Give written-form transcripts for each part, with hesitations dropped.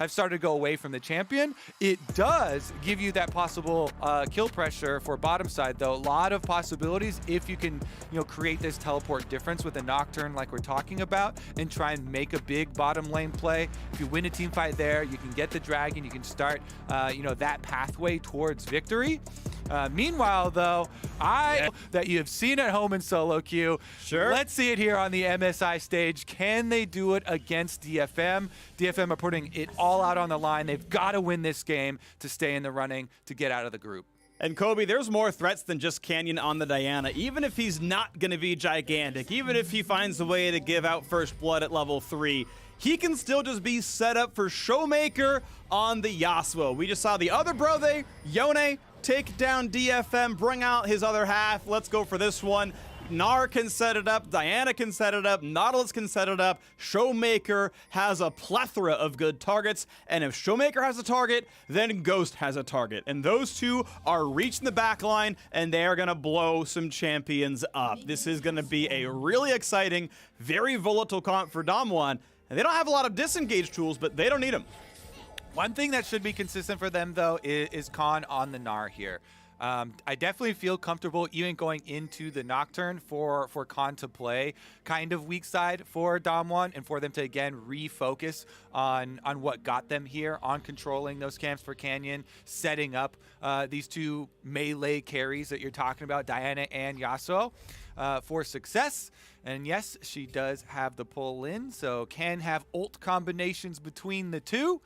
have started to go away from the champion. It does give you that possible kill pressure for bottom side, though. A lot of possibilities if you can, create this teleport difference with a Nocturne like we're talking about and try and make a big bottom lane play. If you win a team fight there, you can get the dragon, you can start, that pathway towards victory. Meanwhile, though, that you have seen at home in solo queue. Sure. Let's see it here on the MSI stage. Can they do it against DFM? DFM are putting it all out on the line. They've got to win this game to stay in the running to get out of the group. And Kobe, there's more threats than just Canyon on the Diana. Even if he's not going to be gigantic, even if he finds a way to give out first blood at level 3, he can still just be set up for Showmaker on the Yasuo. We just saw the other brother, Yone, take down DFM, bring out his other half. Let's go for this one. Gnar can set it up, Diana can set it up, Nautilus can set it up, Showmaker has a plethora of good targets, and if Showmaker has a target, then Ghost has a target. And those two are reaching the back line, and they are going to blow some champions up. This is going to be a really exciting, very volatile comp for DAMWON, and they don't have a lot of disengage tools, but they don't need them. One thing that should be consistent for them, though, is Khan on the Gnar here. I definitely feel comfortable even going into the Nocturne for Khan to play kind of weak side for DAMWON and for them to, again, refocus on what got them here, on controlling those camps for Canyon, setting up these two melee carries that you're talking about, Diana and Yasuo, for success. And yes, she does have the pull in, so can have ult combinations between the two.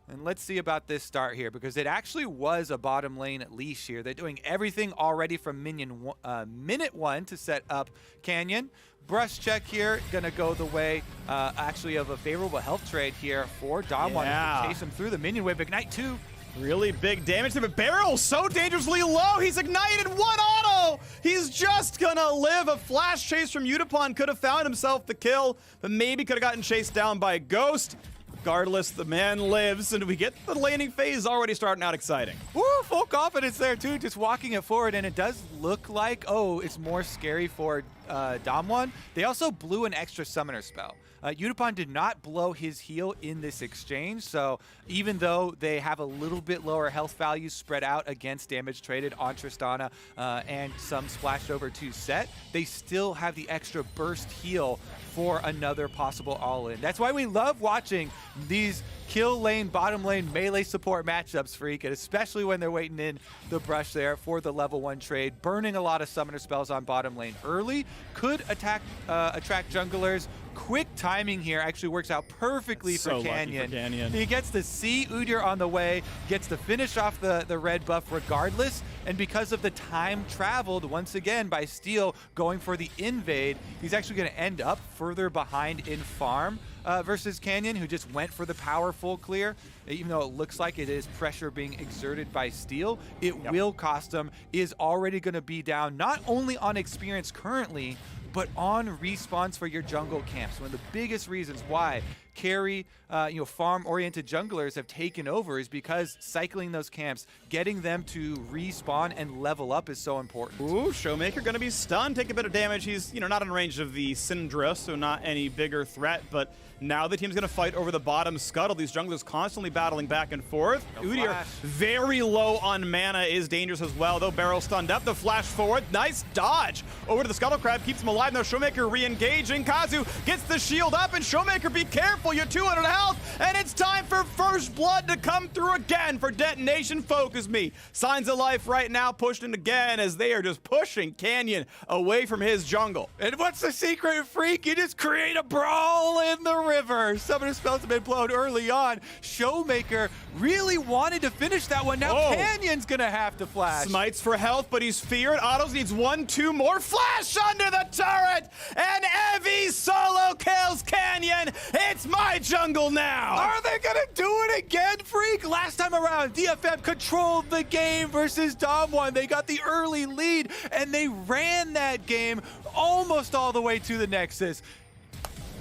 And let's see about this start here, because it actually was a bottom lane leash here. They're doing everything already from minute 1 to set up Canyon. Brush check here, gonna go the way actually of a favorable health trade here for DAMWON to chase him through the minion wave. Ignite 2. Really big damage to the barrel, so dangerously low. He's ignited 1 auto. He's just gonna live. A flash chase from Utapon could have found himself the kill, but maybe could have gotten chased down by Ghost. Regardless, the man lives, and we get the laning phase already starting out exciting. Woo, full confidence there, too, just walking it forward, and it does look like, it's more scary for DAMWON. They also blew an extra summoner spell. Utapon did not blow his heal in this exchange, so even though they have a little bit lower health value spread out against damage traded on Tristana and some splashed over to set, they still have the extra burst heal for another possible all-in. That's why we love watching these kill lane, bottom lane, melee support matchups, Freak, and especially when they're waiting in the brush there for the level 1 trade. Burning a lot of summoner spells on bottom lane early could attract junglers. Quick timing here actually works out perfectly for Canyon. He gets to see Udyr on the way, gets to finish off the red buff regardless, and because of the time traveled, once again, by Steel going for the invade, he's actually going to end up further behind in farm versus Canyon, who just went for the powerful clear. Even though it looks like it is pressure being exerted by Steel, it will cost him, is already going to be down, not only on experience currently, but on respawns for your jungle camps. One of the biggest reasons why carry, farm-oriented junglers have taken over is because cycling those camps, getting them to respawn and level up is so important. Ooh, Showmaker gonna be stunned, take a bit of damage. He's, not in range of the Syndra, so not any bigger threat, but now the team's gonna fight over the bottom scuttle. These junglers constantly battling back and forth. Udyr, very low on mana, is dangerous as well, though Barrel stunned up. The flash forward, nice dodge over to the Scuttle Crab, keeps him alive. Now Showmaker re-engaging. Kazu gets the shield up, and Showmaker, be careful, you're 200 health, and it's time for first blood to come through again for Detonation. FOCUSME. Signs of life right now, pushed in again as they are just pushing Canyon away from his jungle. And what's the secret, Freak? You just create a brawl in the river. Summoner spells have been blown early on. Showmaker really wanted to finish that one. Now Canyon's gonna have to flash. Smites for health, but he's feared. Autos needs 1, 2 more. Flash under the turret, and Evie solo kills Canyon. It's my jungle now. Are they gonna do it again, Freak? Last time around, DFM controlled the game versus DAMWON. They got the early lead, and they ran that game almost all the way to the Nexus.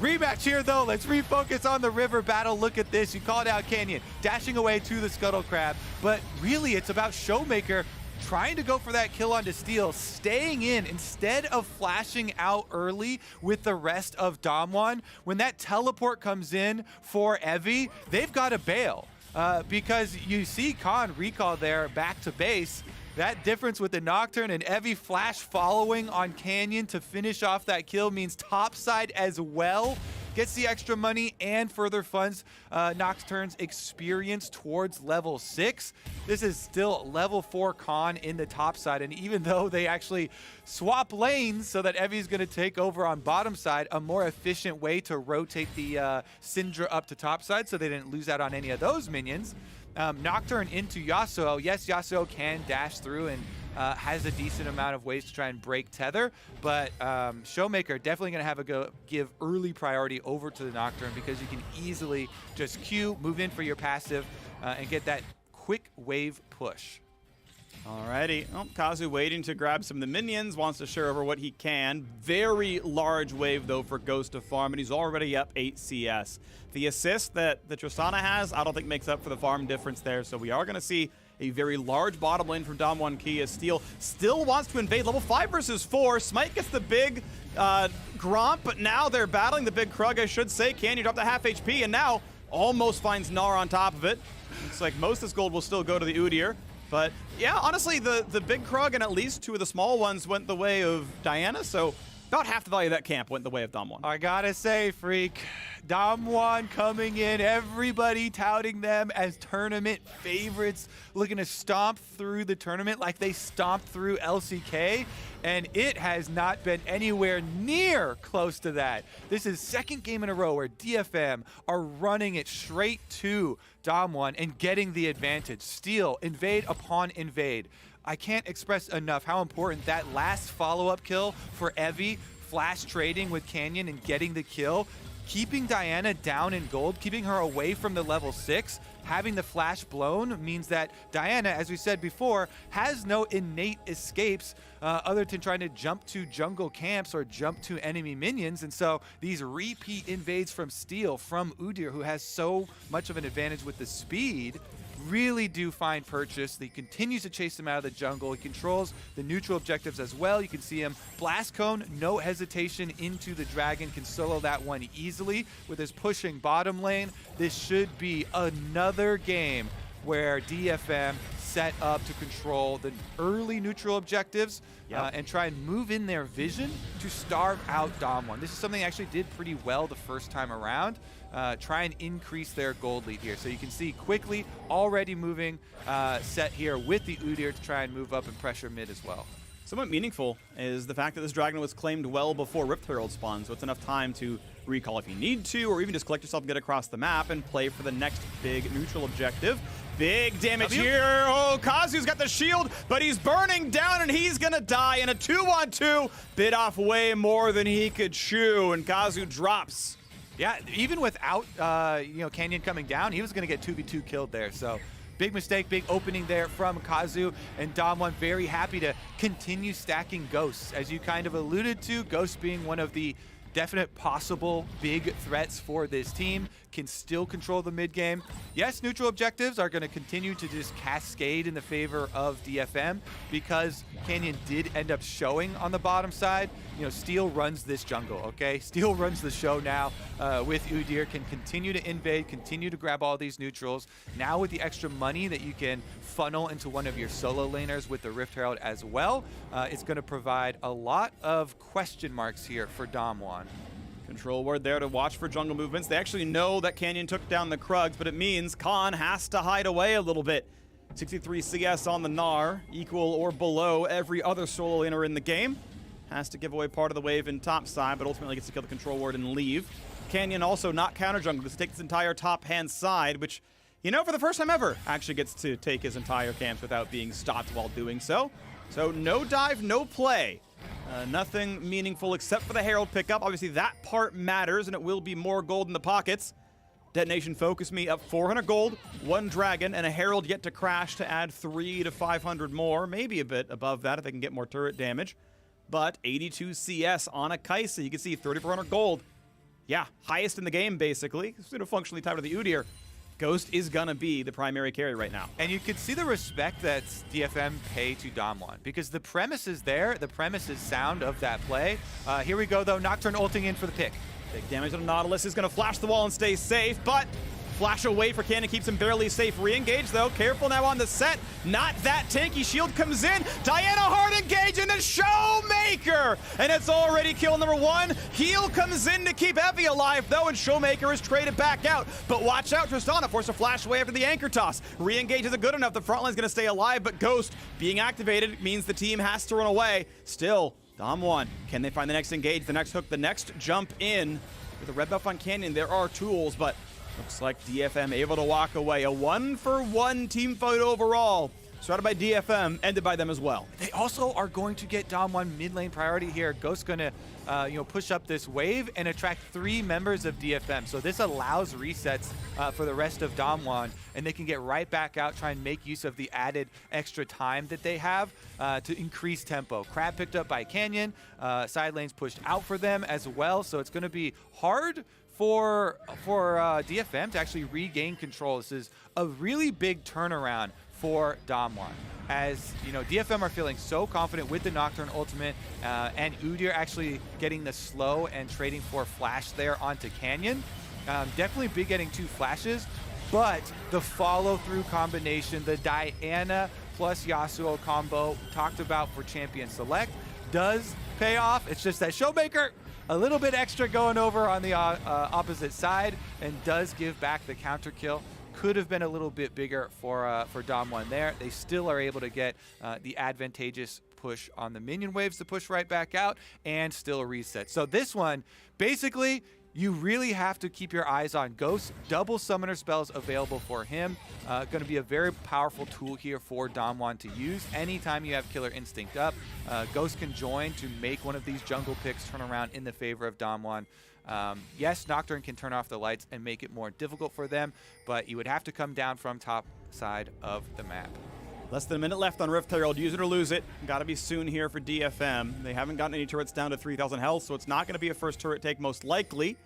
Rematch here, though. Let's refocus on the river battle. Look at this. You called out Canyon, dashing away to the Scuttle Crab. But really, it's about Showmaker trying to go for that kill onto Steel, staying in instead of flashing out early with the rest of DAMWON. When that teleport comes in for Evie, they've got to bail because you see Khan recall there back to base. That difference with the Nocturne and Evie flash following on Canyon to finish off that kill means topside as well gets the extra money and further funds Nocturne's experience towards level 6. This is still level 4 Khan in the top side, and even though they actually swap lanes so that Evie's going to take over on bottom side, a more efficient way to rotate the Syndra up to top side so they didn't lose out on any of those minions. Nocturne into Yasuo. Yes, Yasuo can dash through and has a decent amount of ways to try and break tether, but Showmaker definitely going to have a go give early priority over to the Nocturne because you can easily just Q, move in for your passive, and get that quick wave push. Alrighty, well, Kazu waiting to grab some of the minions, wants to share over what he can. Very large wave though for Ghost to farm, and he's already up 8 CS. The assist that the Tristana has, I don't think makes up for the farm difference there, so we are going to see a very large bottom lane from DAMWON Kia. Steel still wants to invade level 5 versus 4. Smite gets the big Gromp, but now they're battling the big Krug, I should say. Canyon dropped the half HP, and now almost finds Gnar on top of it. Looks like most of this gold will still go to the Udyr. But yeah, honestly, the big Krug and at least 2 of the small ones went the way of Diana, so about half the value of that camp went the way of DAMWON. I gotta say, Freak, DAMWON coming in, everybody touting them as tournament favorites, looking to stomp through the tournament like they stomped through LCK, and it has not been anywhere near close to that. This is second game in a row where DFM are running it straight to DAMWON and getting the advantage. Steal, invade upon invade. I can't express enough how important that last follow-up kill for Evie, flash trading with Canyon and getting the kill, keeping Diana down in gold, keeping her away from the level 6, having the flash blown means that Diana, as we said before, has no innate escapes other than trying to jump to jungle camps or jump to enemy minions. And so these repeat invades from Steel, from Udyr, who has so much of an advantage with the speed, really do find purchase. He continues to chase them out of the jungle. He controls the neutral objectives as well. You can see him blast cone, no hesitation into the dragon, can solo that one easily with his pushing bottom lane. This should be another game where DFM set up to control the early neutral objectives and try and move in their vision to starve out DAMWON. This is something they actually did pretty well the first time around. Try and increase their gold lead here. So you can see quickly already moving set here with the Udyr to try and move up and pressure mid as well. Somewhat meaningful is the fact that this dragon was claimed well before Rift Herald spawns, so it's enough time to recall if you need to, or even just collect yourself and get across the map and play for the next big neutral objective. Big damage here. Oh, Kazu's got the shield, but he's burning down and he's gonna die in a 2-on-2. Bit off way more than he could chew, and Kazu drops. Yeah, even without Canyon coming down, he was gonna get 2v2 killed there. So big mistake, big opening there from Kazu, and DAMWON very happy to continue stacking Ghosts. As you kind of alluded to, Ghost being one of the definite possible big threats for this team, can still control the mid game. Yes, neutral objectives are going to continue to just cascade in the favor of DFM because Canyon did end up showing on the bottom side. You know, Steel runs this jungle, okay? Steel runs the show now with Udyr, can continue to invade, continue to grab all these neutrals. Now with the extra money that you can funnel into one of your solo laners with the Rift Herald as well, it's going to provide a lot of question marks here for DAMWON. Control ward there to watch for jungle movements. They actually know that Canyon took down the Krugs, but it means Khan has to hide away a little bit. 63 CS on the Gnar, equal or below every other solo laner in the game. Has to give away part of the wave in top side, but ultimately gets to kill the control ward and leave. Canyon also not counter jungle, gets to take this entire top hand side, which, you know, for the first time ever, actually gets to take his entire camps without being stopped while doing so. So no dive, no play. Nothing meaningful except for the Herald pickup. Obviously, that part matters, and it will be more gold in the pockets. Detonation FOCUSME up 400 gold, 1 dragon, and a Herald yet to crash to add 300 to 500 more. Maybe a bit above that if they can get more turret damage. But 82 CS on a Kaisa. You can see 3,400 gold. Yeah, highest in the game, basically. Functionally tied to the Udyr. Ghost is gonna be the primary carry right now. And you can see the respect that DFM pay to DAMWON, because the premise is there, the premise is sound of that play. Here we go though, Nocturne ulting in for the pick. Big damage on Nautilus, is gonna flash the wall and stay safe, but flash away for Cannon keeps him barely safe. Re-engage though, careful now on the set. Not that tanky, shield comes in. Diana hard engage into Showmaker! And it's already kill number 1. Heal comes in to keep Evie alive though, and Showmaker is traded back out. But watch out, Tristana forced to flash away after the anchor toss. Re-engage isn't good enough, the front line's gonna stay alive, but Ghost being activated means the team has to run away. Still, DAMWON, can they find the next engage, the next hook, the next jump in? With a red buff on Canyon, there are tools, but looks like DFM able to walk away. A 1-for-1 team fight overall. Started by DFM, ended by them as well. They also are going to get DAMWON mid lane priority here. Ghost's gonna push up this wave and attract 3 members of DFM. So this allows resets for the rest of DAMWON, and they can get right back out, try and make use of the added extra time that they have to increase tempo. Crab picked up by Canyon, side lanes pushed out for them as well. So it's gonna be hard for DFM to actually regain control. This is a really big turnaround for DAMWON. As you know, DFM are feeling so confident with the Nocturne ultimate, and Udyr actually getting the slow and trading for flash there onto Canyon. Definitely big getting 2 flashes, but the follow-through combination, the Diana plus Yasuo combo talked about for Champion Select, does pay off. It's just that Showmaker, a little bit extra going over on the opposite side, and does give back the counter kill. Could have been a little bit bigger for DAMWON there. They still are able to get the advantageous push on the minion waves to push right back out and still reset. So this one, basically, you really have to keep your eyes on Ghost. Double summoner spells available for him. Going to be a very powerful tool here for DAMWON to use. Anytime you have Killer Instinct up, Ghost can join to make one of these jungle picks turn around in the favor of DAMWON. Yes, Nocturne can turn off the lights and make it more difficult for them, but you would have to come down from top side of the map. Less than a minute left on Rift Herald. Use it or lose it. Gotta be soon here for DFM. They haven't gotten any turrets down to 3,000 health, so it's not gonna be a first turret take most likely.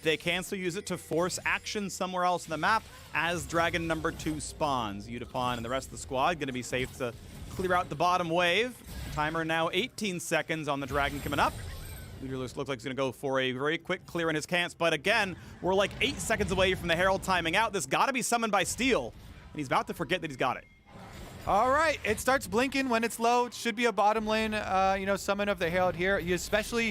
They can still use it to force action somewhere else in the map as Dragon number 2 spawns. Yutapon and the rest of the squad gonna be safe to clear out the bottom wave. Timer now 18 seconds on the Dragon coming up. Udyr looks like he's gonna go for a very quick clear in his camps, but again, we're like 8 seconds away from the Herald timing out. This gotta be summoned by Steel, and he's about to forget that he's got it. All right, it starts blinking when it's low. It should be a bottom lane, summon of the Herald here. You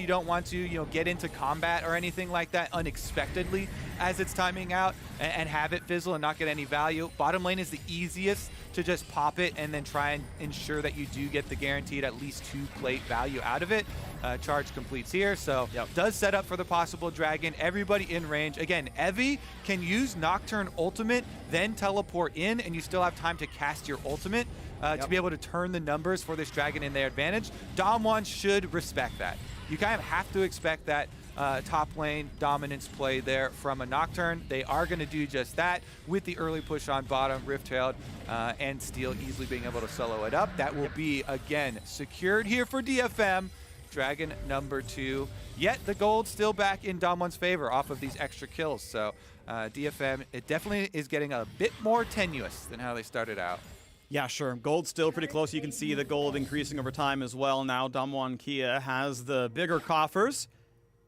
don't want to, get into combat or anything like that unexpectedly as it's timing out and have it fizzle and not get any value. Bottom lane is the easiest to just pop it and then try and ensure that you do get the guaranteed at least 2 plate value out of it. Charge completes here, so does set up for the possible dragon. Everybody in range. Again, Evie can use Nocturne ultimate, then teleport in, and you still have time to cast your ultimate to be able to turn the numbers for this dragon in their advantage. DAMWON should respect that. You kind of have to expect that top lane dominance play there from a Nocturne. They are going to do just that with the early push on bottom, Rift Herald, and Steel easily being able to solo it up. That will be, again, secured here for DFM. Dragon number 2. Yet the gold still back in DAMWON's favor off of these extra kills. So DFM, it definitely is getting a bit more tenuous than how they started out. Yeah, sure. Gold's still pretty close. You can see the gold increasing over time as well. Now DAMWON Kia has the bigger coffers.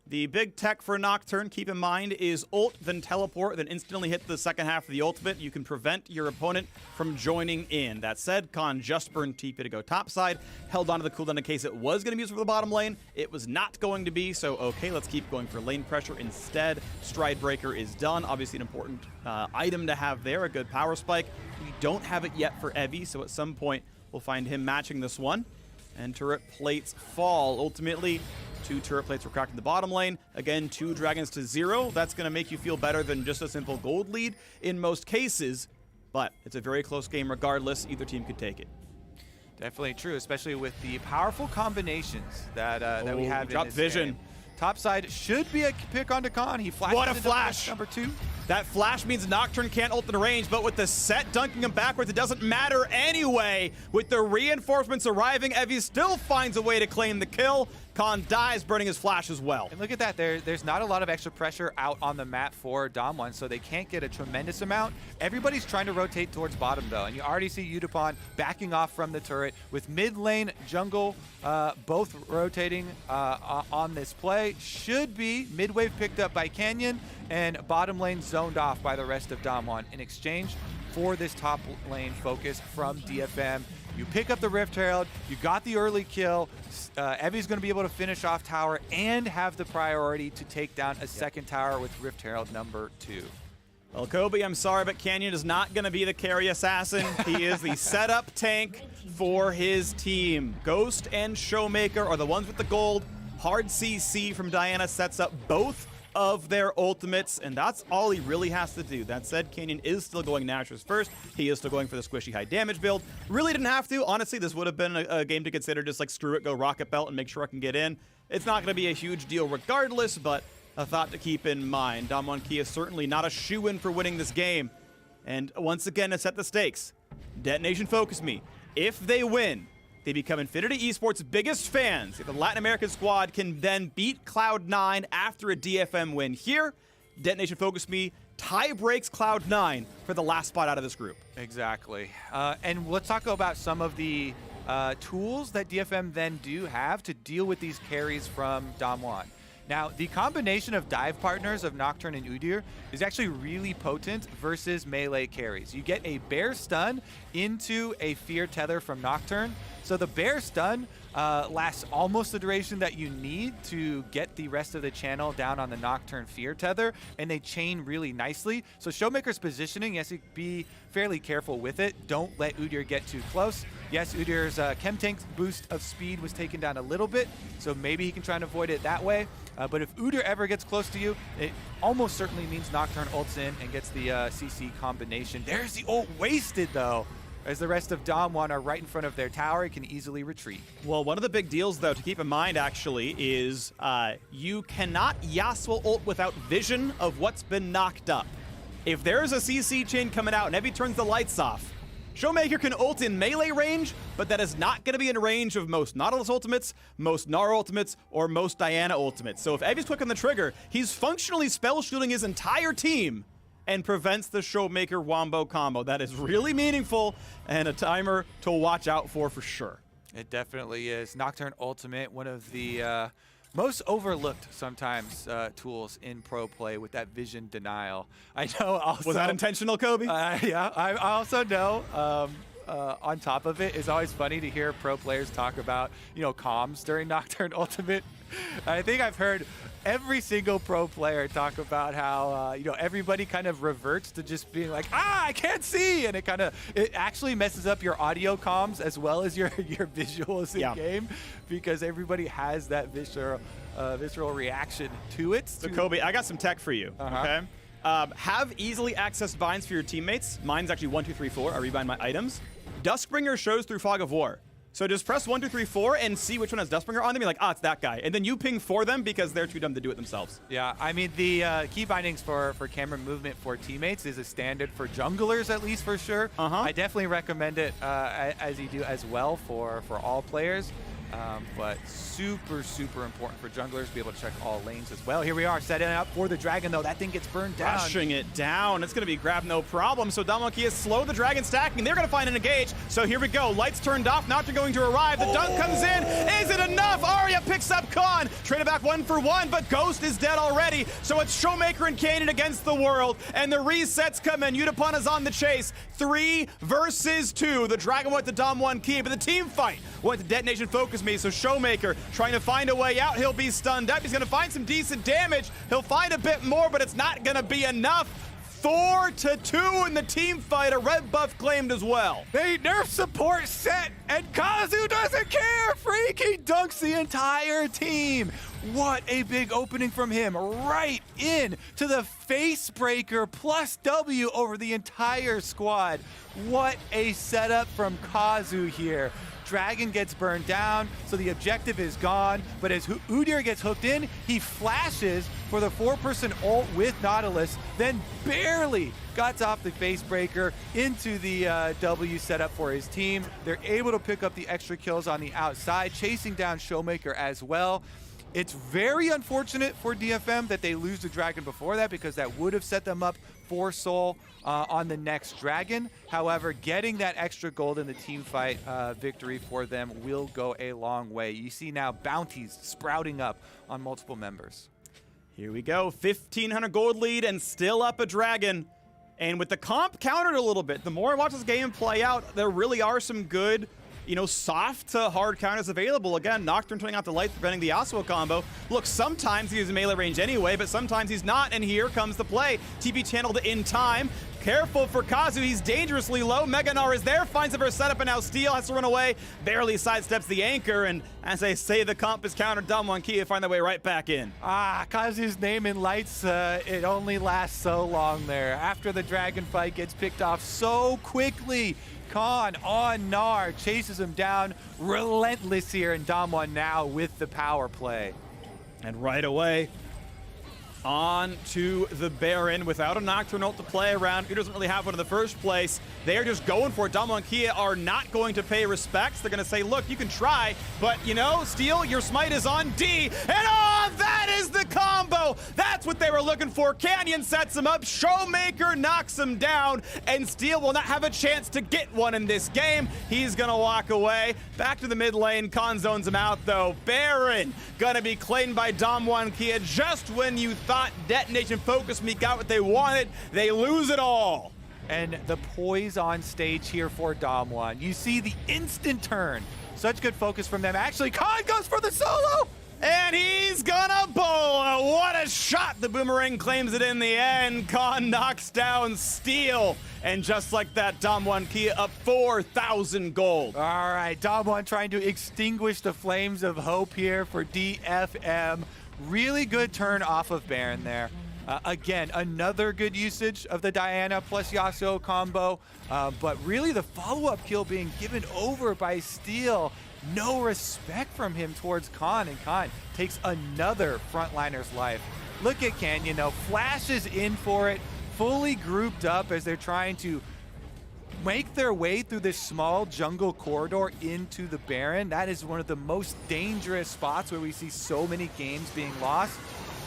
The big tech for Nocturne, keep in mind, is ult, then teleport, then instantly hit the second half of the ultimate. You can prevent your opponent from joining in. That said, Khan just burned TP to go topside, held onto the cooldown in case it was going to be used for the bottom lane. It was not going to be, so okay, let's keep going for lane pressure instead. Stride Breaker is done. Obviously an important item to have there, a good power spike. We don't have it yet for Evie, so at some point we'll find him matching this one. And turret plates fall. Ultimately, 2 turret plates were cracked in the bottom lane. Again, 2 dragons to 0. That's going to make you feel better than just a simple gold lead in most cases. But it's a very close game regardless. Either team could take it. Definitely true, especially with the powerful combinations that we have in drop this vision. game. Topside should be a pick onto Khan. He flashes What a into flash! Number 2. That flash means Nocturne can't ult in range, but with the set dunking him backwards, it doesn't matter anyway. With the reinforcements arriving, Evie still finds a way to claim the kill. Khan dies, burning his flash as well. And look at that. There's not a lot of extra pressure out on the map for DAMWON, so they can't get a tremendous amount. Everybody's trying to rotate towards bottom, though, and you already see Yutapon backing off from the turret with mid lane, jungle, both rotating on this play. Should be mid wave picked up by Canyon, and bottom lane zoned off by the rest of DAMWON in exchange for this top lane focus from DFM. You pick up the Rift Herald, you got the early kill. Evi's going to be able to finish off tower and have the priority to take down a second tower with Rift Herald number 2. Well, Kobe, I'm sorry, but Canyon is not going to be the carry assassin. He is the setup tank for his team. Ghost and Showmaker are the ones with the gold. Hard CC from Diana sets up both of their ultimates, and that's all he really has to do. That said, Canyon is still going Naturals first. He is still going for the squishy high damage build. Really didn't have to. Honestly, this would have been a game to consider, just like screw it, go Rocket Belt and make sure I can get in. It's not going to be a huge deal regardless, but a thought to keep in mind. DAMWON Key is certainly not a shoo-in for winning this game. And once again, to set the stakes, Detonation FOCUSME, if they win, they become Infinity Esports' biggest fans. If the Latin American squad can then beat Cloud9 after a DFM win here, Detonation FOCUSME tie breaks Cloud9 for the last spot out of this group. Exactly. And let's talk about some of the tools that DFM then do have to deal with these carries from DAMWON. Now, the combination of dive partners of Nocturne and Udyr is actually really potent versus melee carries. You get a bear stun into a fear tether from Nocturne. So the bear stun lasts almost the duration that you need to get the rest of the channel down on the Nocturne fear tether, and they chain really nicely. So Showmaker's positioning, yes, be fairly careful with it. Don't let Udyr get too close. Yes, Udyr's Chem Tank boost of speed was taken down a little bit, so maybe he can try and avoid it that way. But if Udyr ever gets close to you, it almost certainly means Nocturne ults in and gets the CC combination. There's the ult wasted, though, as the rest of DAMWON are right in front of their tower. It can easily retreat. Well, one of the big deals, though, to keep in mind, actually, is you cannot Yasuo ult without vision of what's been knocked up. If there's a CC chain coming out and Evi turns the lights off, Showmaker can ult in melee range, but that is not going to be in range of most Nautilus ultimates, most Gnar ultimates, or most Diana ultimates. So if Evi's quick on the trigger, he's functionally spell shielding his entire team and prevents the Showmaker Wombo combo. That is really meaningful and a timer to watch out for sure. It definitely is. Nocturne Ultimate, one of the most overlooked sometimes tools in pro play with that vision denial. I know also— Was that intentional, Kobe? Yeah, I also know on top of it, it's always funny to hear pro players talk about, comms during Nocturne Ultimate. I think I've heard every single pro player talk about how, everybody kind of reverts to just being like, I can't see. And it actually messes up your audio comms as well as your visuals in game, because everybody has that visceral reaction to it. So Kobe, I got some tech for you, okay? Have easily accessed binds for your teammates. Mine's actually 1, 2, 3, 4. I rebind my items. Duskbringer shows through Fog of War. So just press 1, 2, 3, 4 and see which one has Duskbringer on them. You're like, it's that guy. And then you ping for them because they're too dumb to do it themselves. Yeah, I mean, the key bindings for camera movement for teammates is a standard for junglers, at least for sure. I definitely recommend it as you do as well for all players. But super, super important for junglers to be able to check all lanes as well. Here we are setting up for the dragon, though. That thing gets burned down. Rushing it down. It's going to be grab no problem. So DAMWON Key has slowed the dragon stacking. They're going to find an engage. So here we go. Lights turned off. Nocturne going to arrive. The dunk comes in. Is it enough? Arya picks up Khan. Traded back 1 for 1, but Ghost is dead already. So it's Showmaker and Canyon against the world. And the resets come in. Yutapon is on the chase. 3 versus 2. The dragon went to DAMWON Key, but the team fight went to Detonation FOCUSME. So Showmaker trying to find a way out. He'll be stunned up. He's going to find some decent damage. He'll find a bit more, but it's not going to be enough. 4-2 in the team fight. A red buff claimed as well. They nerf support set, and Kazu doesn't care. Freaky dunks the entire team. What a big opening from him. Right in to the face breaker plus W over the entire squad. What a setup from Kazu here. Dragon gets burned down, so the objective is gone. But as Udyr gets hooked in, he flashes for the 4-person ult with Nautilus, then barely got off the face breaker into the W setup for his team. They're able to pick up the extra kills on the outside, chasing down Showmaker as well. It's very unfortunate for DFM that they lose the Dragon before that, because that would have set them up for Soul on the next Dragon. However, getting that extra gold in the team fight victory for them will go a long way. You see now bounties sprouting up on multiple members. Here we go, 1,500 gold lead and still up a Dragon. And with the comp countered a little bit, the more I watch this game play out, there really are some good, you know, soft to hard counters available. Again, Nocturne turning out the lights, preventing the Yasuo combo. Look, sometimes he's in melee range anyway, but sometimes he's not, and here comes the play. TP channeled in time. Careful for Kazu, he's dangerously low. Meganar is there, finds a verse setup, and now Steel has to run away. Barely sidesteps the anchor, and as I say, the comp is countered. DAMWON Kia find their way right back in. Kazu's name in lights, it only lasts so long there. After the Dragon fight gets picked off so quickly, Khan on Gnar chases him down, relentless here, and DAMWON now with the power play. And right away, on to the Baron without a Nocturne ult to play around. He doesn't really have one in the first place. They're just going for it. DAMWON Kia are not going to pay respects. They're going to say, look, you can try, but you know, Steel, your smite is on D. And oh, that is the combo. That's what they were looking for. Canyon sets him up. Showmaker knocks him down, and Steel will not have a chance to get one in this game. He's going to walk away. Back to the mid lane. Khan zones him out, though. Baron going to be claimed by DAMWON Kia just when you thought Detonation FOCUSME got what they wanted. They lose it all. And the poise on stage here for DAMWON. You see the instant turn. Such good focus from them. Actually, Khan goes for the solo! And he's gonna bowl. What a shot. The boomerang claims it in the end. Khan knocks down Steel. And just like that, DAMWON Kia up 4,000 gold. All right, DAMWON trying to extinguish the flames of hope here for DFM. Really good turn off of Baron there. Again, another good usage of the Diana plus Yasuo combo, but really the follow-up kill being given over by Steel. No respect from him towards Khan, and Khan takes another frontliner's life. Look at Canyon though, flashes in for it, fully grouped up as they're trying to make their way through this small jungle corridor into the Baron. That is one of the most dangerous spots where we see so many games being lost.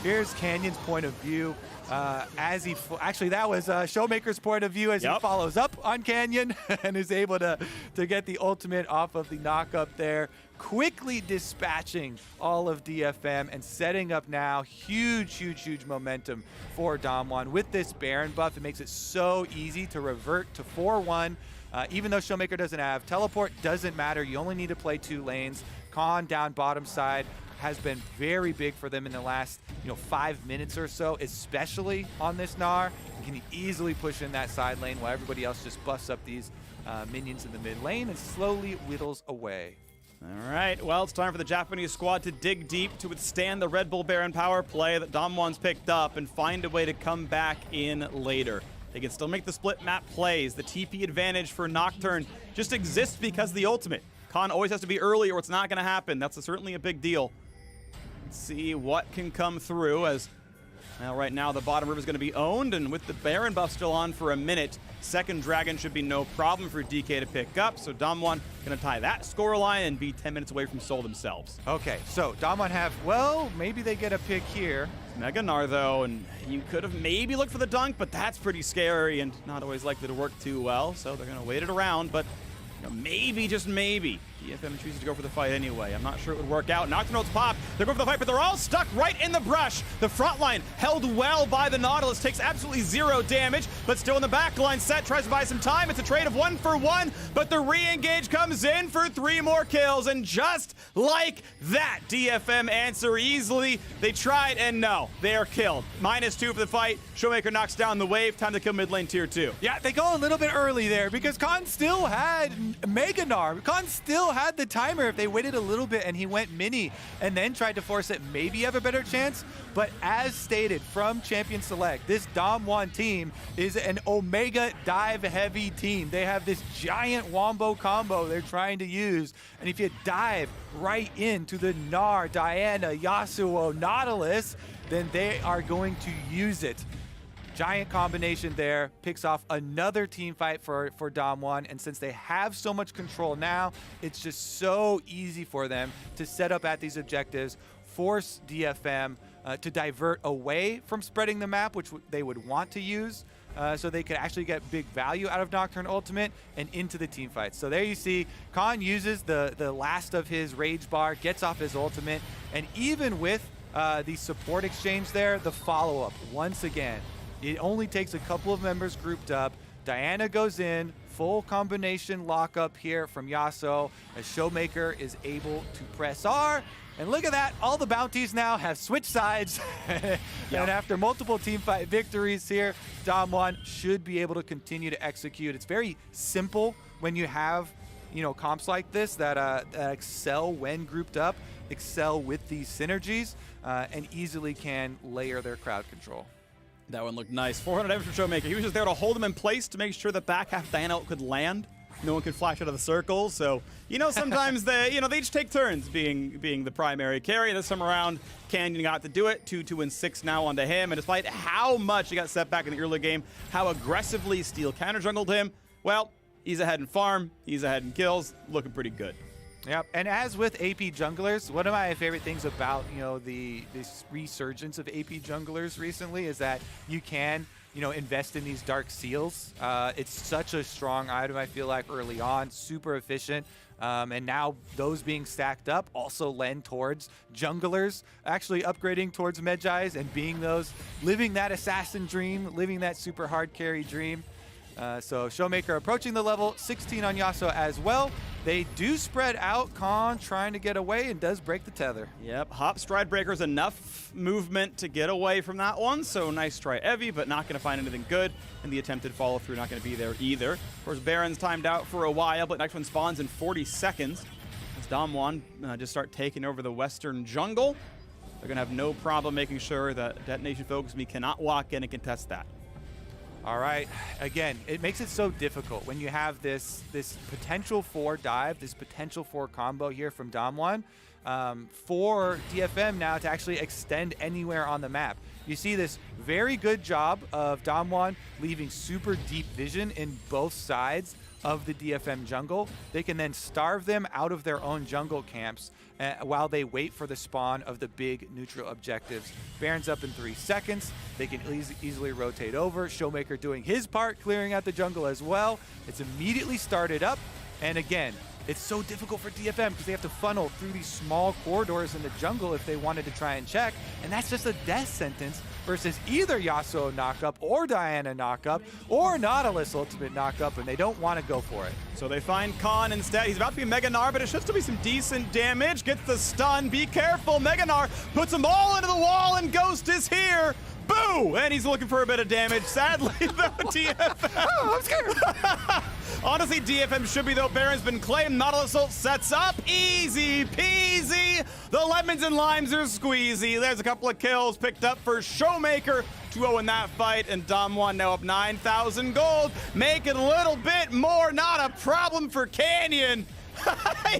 Here's Canyon's point of view as he, actually that was Showmaker's point of view as he follows up on Canyon and is able to get the ultimate off of the knockup there. Quickly dispatching all of DFM and setting up now huge momentum for DAMWON. With this Baron buff, it makes it so easy to revert to 4-1. Even though Showmaker doesn't have teleport, doesn't matter. You only need to play 2 lanes. Khan down bottom side has been very big for them in the last 5 minutes or so, especially on this Gnar. You can easily push in that side lane while everybody else just busts up these minions in the mid lane and slowly whittles away. All right, well, it's time for the Japanese squad to dig deep to withstand the Red Bull Baron power play that DAMWON's picked up and find a way to come back in later. They can still make the split map plays. The TP advantage for Nocturne just exists because of the ultimate. Khan always has to be early or it's not going to happen. That's certainly a big deal. Let's see what can come through as, well, right now the bottom river is going to be owned, and with the Baron buff still on for a minute, second Dragon should be no problem for DK to pick up, so DAMWON going to tie that scoreline and be 10 minutes away from Soul themselves. Okay, so DAMWON have, well, maybe they get a pick here. Mega Gnar though, and you could have maybe looked for the dunk, but that's pretty scary and not always likely to work too well, so they're going to wait it around, but maybe, just maybe, DFM chooses to go for the fight anyway. I'm not sure it would work out. Nocturne ults pop. They're going for the fight, but they're all stuck right in the brush. The front line held well by the Nautilus. Takes absolutely 0 damage, but still in the back line. Set tries to buy some time. It's a trade of 1 for 1, but the re-engage comes in for 3 more kills. And just like that, DFM answer easily. They tried, and no, they are killed. -2 for the fight. Showmaker knocks down the wave. Time to kill mid lane tier 2. Yeah, they go a little bit early there because Khan still had Mega Gnar. Khan still had the timer if they waited a little bit and he went mini and then tried to force it. Maybe have a better chance. But as stated from Champion Select, this DAMWON team is an Omega dive heavy team. They have this giant wombo combo they're trying to use. And if you dive right into the Gnar, Diana, Yasuo, Nautilus, then they are going to use it. Giant combination there, picks off another team fight for DAMWON, and since they have so much control now, it's just so easy for them to set up at these objectives, force DFM to divert away from spreading the map, which they would want to use, so they could actually get big value out of Nocturne Ultimate and into the team fights. So there you see, Khan uses the last of his Rage Bar, gets off his ultimate, and even with the support exchange there, the follow-up, once again, it only takes a couple of members grouped up. Diana goes in, full combination lockup here from Yasuo as Showmaker is able to press R. And look at that, all the bounties now have switched sides. And after multiple teamfight victories here, DAMWON should be able to continue to execute. It's very simple when you have, you know, comps like this that excel when grouped up, excel with these synergies, and easily can layer their crowd control. That one looked nice. 400 damage from Showmaker. He was just there to hold him in place to make sure the back half Diana could land. No one could flash out of the circle. So, you know, sometimes they each take turns being the primary carry. This time around, Canyon got to do it. 2-2-6 now onto him. And despite how much he got set back in the early game, how aggressively Steel counter jungled him, well, he's ahead in farm, he's ahead in kills, looking pretty good. Yep, and as with AP junglers, one of my favorite things about, you know, this resurgence of AP junglers recently is that you can, you know, invest in these dark seals. It's such a strong item, I feel like, early on, super efficient. And now those being stacked up also lend towards junglers actually upgrading towards Medjais and being those, living that assassin dream, living that super hard carry dream. So Showmaker approaching the level, 16 on Yasuo as well. They do spread out. Khan trying to get away and does break the tether. Yep, Hop Stride Breaker's enough movement to get away from that one. So nice try, Evie, but not going to find anything good. And the attempted follow through not going to be there either. Of course, Baron's timed out for a while, but next one spawns in 40 seconds. As DAMWON just start taking over the western jungle. They're going to have no problem making sure that Detonation FOCUSME cannot walk in and contest that. All right, again, it makes it so difficult when you have this potential for dive, this potential for combo here from DAMWON, for DFM now to actually extend anywhere on the map. You see this very good job of DAMWON leaving super deep vision in both sides of the DFM jungle. They can then starve them out of their own jungle camps while they wait for the spawn of the big neutral objectives. Baron's up in 3 seconds. They can easily rotate over. Showmaker doing his part, clearing out the jungle as well. It's immediately started up. And again, it's so difficult for DFM because they have to funnel through these small corridors in the jungle if they wanted to try and check. And that's just a death sentence versus either Yasuo knockup or Diana knockup or Nautilus ultimate knockup, and they don't want to go for it. So they find Khan instead. He's about to be Mega Gnar, but it should still be some decent damage. Gets the stun. Be careful. Mega Gnar puts them all into the wall, and Ghost is here. Boo! And he's looking for a bit of damage. Sadly, though, DFM. Oh, I'm scared. Honestly, DFM should be, though. Baron's been claimed. Nautilus ult sets up. Easy peasy. The lemons and limes are squeezy. There's a couple of kills picked up for Showmaker. 2-0 in that fight, and DAMWON now up 9,000 gold. Make it a little bit more. Not a problem for Canyon.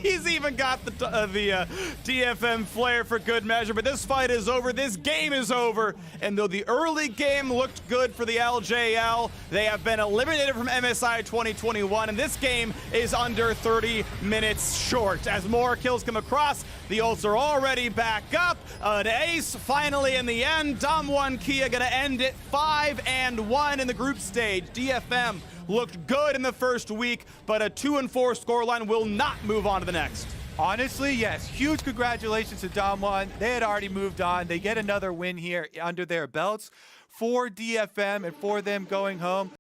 He's even got the DFM flare for good measure, but this fight is over. This game is over. And though the early game looked good for the LJL, they have been eliminated from MSI 2021, and this game is under 30 minutes short. As more kills come across, the ults are already back up. An ace finally in the end. DAMWON Kia gonna end it 5-1 in the group stage. DFM looked good in the first week, but a 2-4 scoreline will not move on to the next. Honestly, yes. Huge congratulations to DAMWON. They had already moved on. They get another win here under their belts for DFM and for them going home.